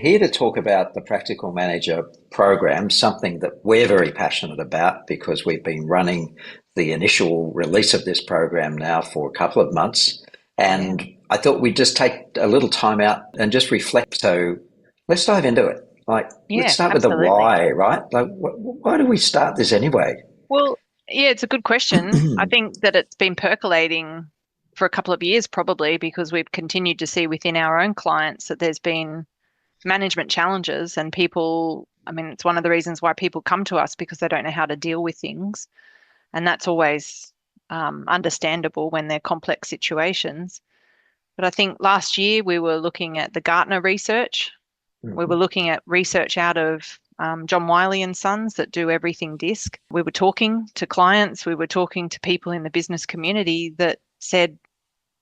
here to talk about the Practical Manager program, something that we're very passionate about because we've been running the initial release of this program now for a couple of months. And I thought we'd just take a little time out and just reflect. So let's dive into it. Let's start with the Absolutely. why, right? Why do we start this anyway? Well, yeah, it's a good question. I think that it's been percolating for a couple of years, probably because we've continued to see within our own clients that there's been management challenges and people, I mean, it's one of the reasons why people come to us because they don't know how to deal with things. And that's always understandable when they're complex situations. But I think last year we were looking at the Gartner research. We were looking at research out of John Wiley and Sons that do everything disc. We were talking to clients, we were talking to people in the business community that said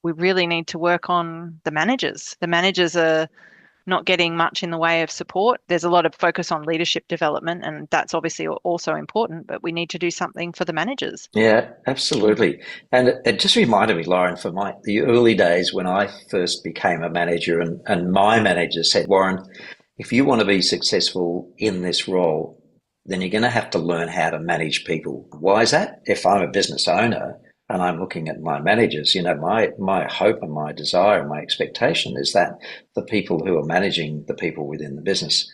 we really need to work on the managers. The managers are not getting much in the way of support. There's a lot of focus on leadership development, and that's obviously also important, but we need to do something for the managers. Yeah, absolutely. And it just reminded me, Lauren, for the early days when I first became a manager and my manager said, Warren, if you want to be successful in this role, then you're going to have to learn how to manage people. Why is that? If I'm a business owner and I'm looking at my managers, my hope and my desire and my expectation is that the people who are managing the people within the business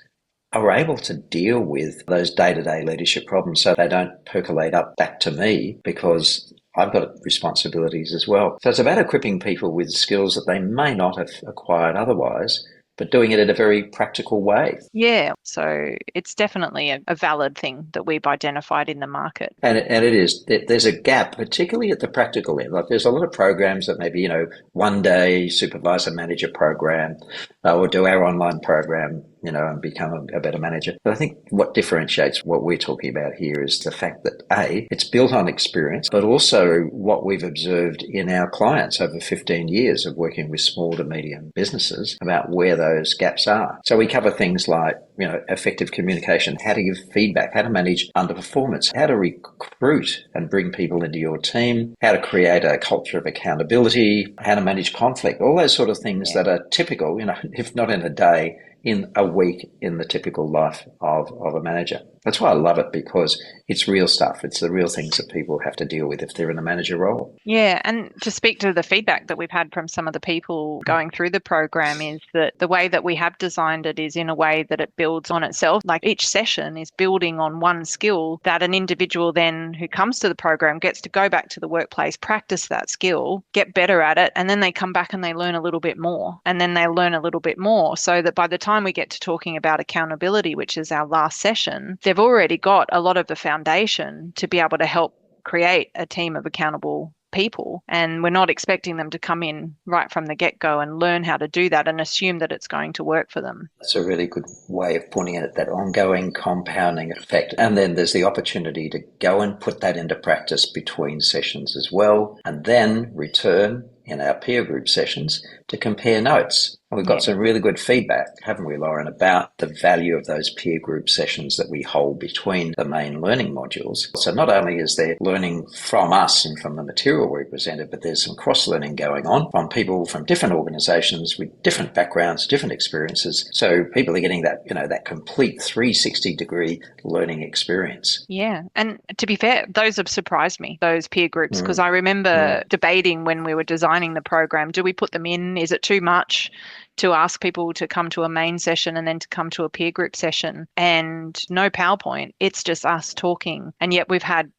are able to deal with those day-to-day leadership problems so they don't percolate up back to me because I've got responsibilities as well. So it's about equipping people with skills that they may not have acquired otherwise, but doing it in a very practical way. Yeah, so it's definitely a valid thing that we've identified in the market. And it is, there's a gap, particularly at the practical end. Like there's a lot of programs that maybe, one day supervisor manager program or do our online program, and become a better manager. But I think what differentiates what we're talking about here is the fact that it's built on experience, but also what we've observed in our clients over 15 years of working with small to medium businesses about where those gaps are. So we cover things like, effective communication, how to give feedback, how to manage underperformance, how to recruit and bring people into your team, how to create a culture of accountability, how to manage conflict, all those sort of things that are typical, if not in a day, in a week in the typical life of a manager. That's why I love it, because it's real stuff. It's the real things that people have to deal with if they're in a manager role. Yeah, and to speak to the feedback that we've had from some of the people going through the program is that the way that we have designed it is in a way that it builds on itself. Like each session is building on one skill that an individual then who comes to the program gets to go back to the workplace, practice that skill, get better at it, and then they come back and they learn a little bit more, and then they learn a little bit more, so that by the time we get to talking about accountability, which is our last session, they've already got a lot of the foundation to be able to help create a team of accountable people. And we're not expecting them to come in right from the get-go and learn how to do that and assume that it's going to work for them. That's a really good way of putting it, that ongoing compounding effect. And then there's the opportunity to go and put that into practice between sessions as well, and then return in our peer group sessions to compare notes. And we've got some really good feedback, haven't we, Lauren, about the value of those peer group sessions that we hold between the main learning modules. So not only is there learning from us and from the material we presented, but there's some cross-learning going on from people from different organisations with different backgrounds, different experiences. So people are getting that, that complete 360-degree learning experience. Yeah. And to be fair, those have surprised me, those peer groups, because I remember debating when we were designing the program, do we put them in? Is it too much to ask people to come to a main session and then to come to a peer group session? And no PowerPoint, it's just us talking. And yet we've had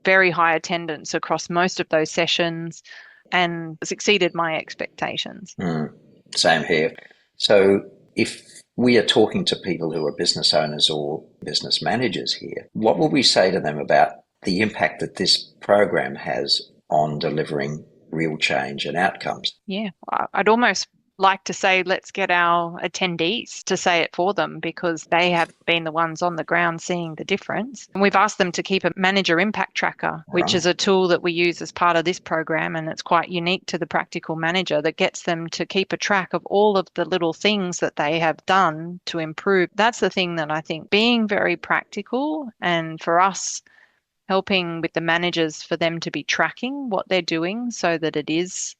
very high attendance across most of those sessions and it's exceeded my expectations. Same here. So if we are talking to people who are business owners or business managers here, what will we say to them about the impact that this program has on delivering real change and outcomes? Yeah, I'd almost like to say, let's get our attendees to say it for them, because they have been the ones on the ground seeing the difference. And we've asked them to keep a manager impact tracker, which is a tool that we use as part of this program. And it's quite unique to the practical manager that gets them to keep a track of all of the little things that they have done to improve. That's the thing that I think, being very practical, and for us, helping with the managers for them to be tracking what they're doing so that it is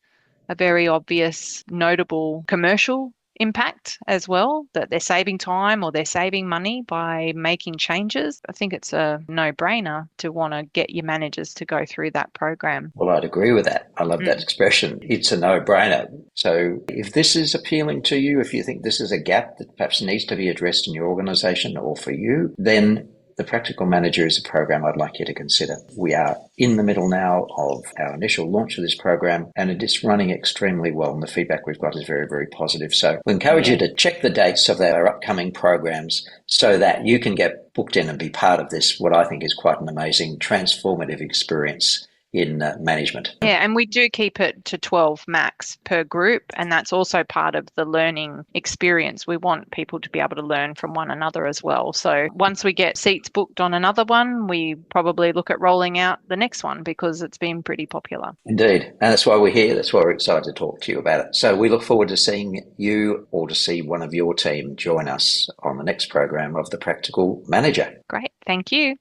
a very obvious, notable commercial impact as well, that they're saving time or they're saving money by making changes, I think it's a no-brainer to want to get your managers to go through that program. Well, I'd agree with that. I love that expression. It's a no-brainer. So if this is appealing to you, if you think this is a gap that perhaps needs to be addressed in your organization or for you, then the Practical Manager is a program I'd like you to consider. We are in the middle now of our initial launch of this program, and it is running extremely well, and the feedback we've got is very, very positive. So we encourage you to check the dates of our upcoming programs so that you can get booked in and be part of this, what I think is quite an amazing transformative experience in management. Yeah, and we do keep it to 12 max per group, and that's also part of the learning experience. We want people to be able to learn from one another as well. So once we get seats booked on another one, we probably look at rolling out the next one because it's been pretty popular. Indeed, and that's why we're here. That's why we're excited to talk to you about it. So we look forward to seeing you or to see one of your team join us on the next program of The Practical Manager. Great, thank you.